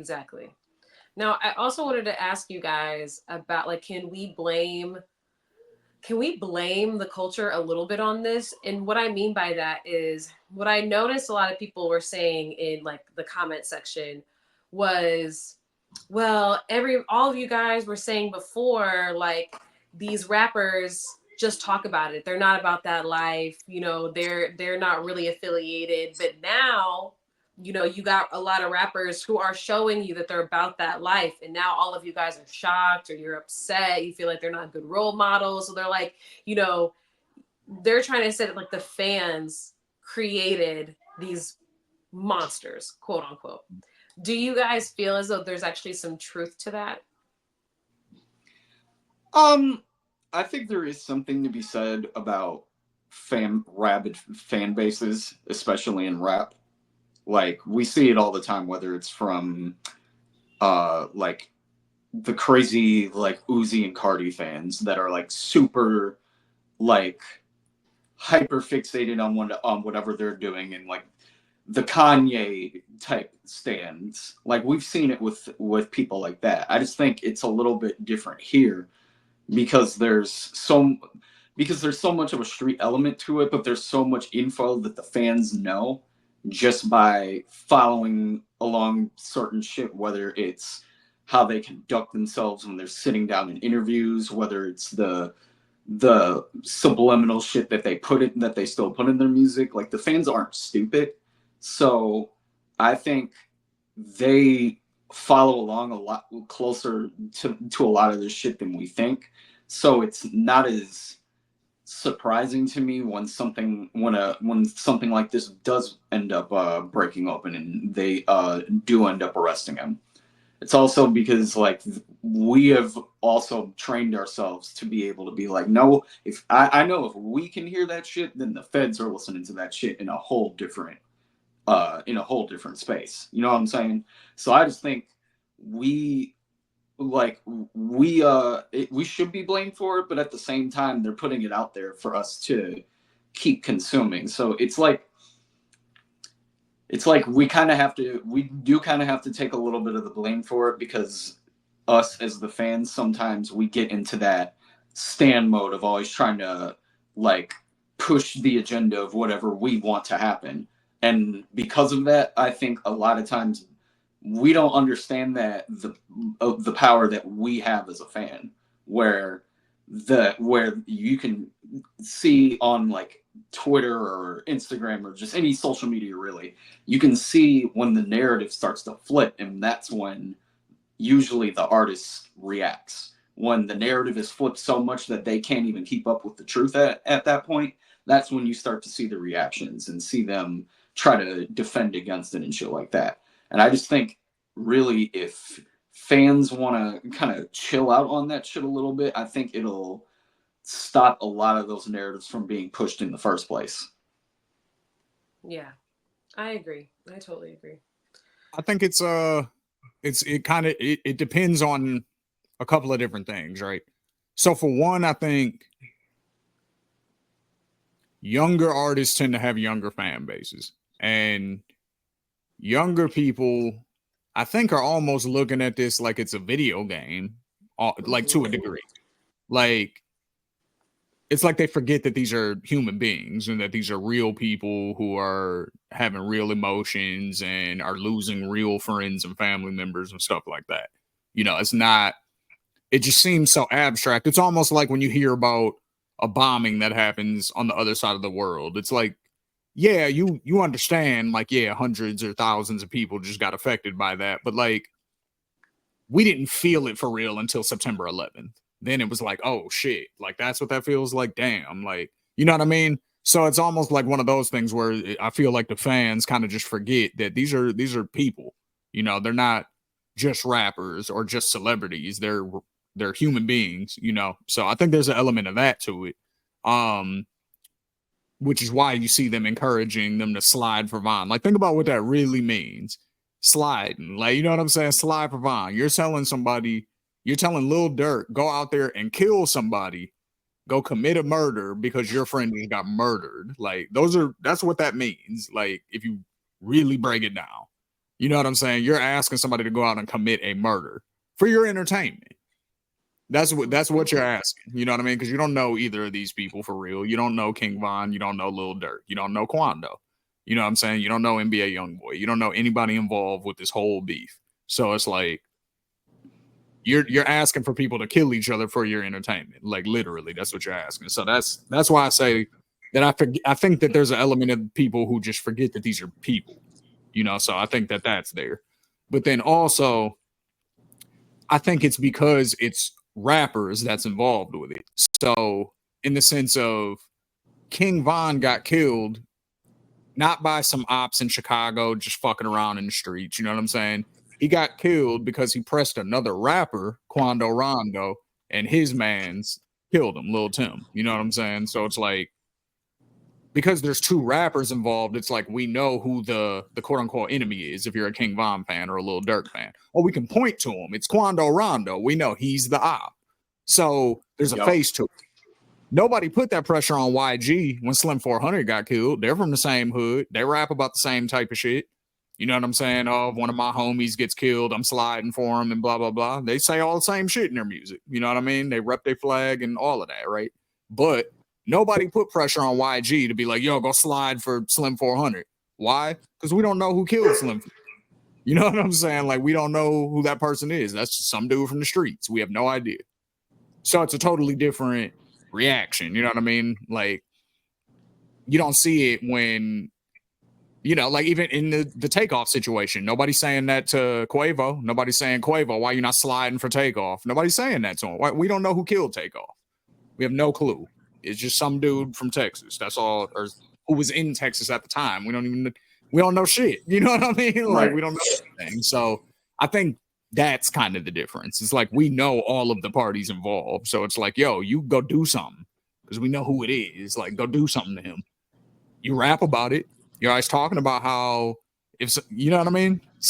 Exactly. Now, I also wanted to ask you guys about like, can we blame the culture a little bit on this? And what I mean by that is what I noticed a lot of people were saying in like the comment section was, well, every all of you guys were saying before, like these rappers just talk about it. They're not about that life, you know, they're not really affiliated. But now, you know, you got a lot of rappers who are showing you that they're about that life, and now all of you guys are shocked or you're upset, you feel like they're not good role models. So they're like, you know, they're trying to say that like the fans created these monsters, quote unquote. Do you guys feel as though there's actually some truth to that? Um, I think there is something to be said about rabid fan bases, especially in rap. Like we see it all the time, whether it's from like the crazy like Uzi and Cardi fans that are like super like hyper fixated on whatever they're doing, and like the Kanye type stands. Like we've seen it with people like that. I just think it's a little bit different here because there's so much of a street element to it, but there's so much info that the fans know just by following along certain shit, whether it's how they conduct themselves when they're sitting down in interviews, whether it's the subliminal shit that they still put in their music. Like the fans aren't stupid. So I think they follow along a lot closer to a lot of this shit than we think. So it's not as surprising to me when something like this does end up breaking open and they do end up arresting him. It's also because like we have also trained ourselves to be able to be like, no, if I know if we can hear that shit, then the feds are listening to that shit in a whole different space. You know what I'm saying? So I just think we like we should be blamed for it, but at the same time they're putting it out there for us to keep consuming. So it's like we do kind of have to take a little bit of the blame for it because us as the fans sometimes we get into that stand mode of always trying to like push the agenda of whatever we want to happen, and because of that I think a lot of times we don't understand that the power that we have as a fan, where where you can see on like Twitter or Instagram or just any social media really, you can see when the narrative starts to flip, and that's when usually the artist reacts. When the narrative is flipped so much that they can't even keep up with the truth at that point, that's when you start to see the reactions and see them try to defend against it and shit like that. And I just think, really, if fans want to kind of chill out on that shit a little bit, I think it'll stop a lot of those narratives from being pushed in the first place. Yeah, I agree. I totally agree. I think it depends on a couple of different things, right? So for one, I think younger artists tend to have younger fan bases, and younger people, I think, are almost looking at this like it's a video game, like to a Mm-hmm. degree. Like it's like they forget that these are human beings and that these are real people who are having real emotions and are losing real friends and family members and stuff like that. You know, it's not, it just seems so abstract. It's almost like when you hear about a bombing that happens on the other side of the world. It's like, yeah, you understand, like, yeah, hundreds or thousands of people just got affected by that, but like we didn't feel it for real until September 11th. Then it was like, oh shit, like that's what that feels like. Damn, like you know what I mean. So it's almost like one of those things where I feel like the fans kind of just forget that these are people. You know, they're not just rappers or just celebrities. They're human beings. You know, so I think there's an element of that to it. Um, which is why you see them encouraging them to slide for Vine. Like, think about what that really means. Sliding. Like, you know what I'm saying? Slide for Vine. You're telling Lil Durk, go out there and kill somebody, go commit a murder because your friend just got murdered. Like, that's what that means. Like, if you really break it down. You know what I'm saying? You're asking somebody to go out and commit a murder for your entertainment. That's what you're asking. You know what I mean? Because you don't know either of these people for real. You don't know King Von. You don't know Lil Durk. You don't know Quando. You know what I'm saying? You don't know NBA Youngboy. You don't know anybody involved with this whole beef. So it's like you're asking for people to kill each other for your entertainment. Like literally, that's what you're asking. So that's why I say that I think that there's an element of people who just forget that these are people. You know, so I think that that's there. But then also, I think it's because it's rappers that's involved with it. So in the sense of King Von got killed not by some ops in Chicago just fucking around in the streets. You know what I'm saying? He got killed because he pressed another rapper, Quando Rondo, and his mans killed him, Lil Tim. You know what I'm saying? So it's like, because there's two rappers involved, it's like we know who the quote unquote enemy is if you're a King Von fan or a Lil Durk fan. Or we can point to him. It's Quando Rondo. We know he's the op. So there's a face to it. Nobody put that pressure on YG when Slim 400 got killed. They're from the same hood. They rap about the same type of shit. You know what I'm saying? Oh, if one of my homies gets killed, I'm sliding for him and blah, blah, blah. They say all the same shit in their music. You know what I mean? They rep their flag and all of that, right? But nobody put pressure on YG to be like, yo, go slide for Slim 400. Why? Because we don't know who killed Slim. You know what I'm saying? Like, we don't know who that person is. That's just some dude from the streets. We have no idea. So it's a totally different reaction. You know what I mean? Like, you don't see it when, you know, like even in the Takeoff situation, nobody's saying that to Quavo. Nobody's saying, Quavo, why you not sliding for Takeoff? Nobody's saying that to him. We don't know who killed Takeoff. We have no clue. It's just some dude from Texas. That's all, or who was in Texas at the time. We don't know shit. You know what I mean? Like, Right. we don't know anything. So I think that's kind of the difference. It's like we know all of the parties involved. So it's like, yo, you go do something because we know who it is. Like, go do something to him. You rap about it. You're always talking about how, if you know what I mean?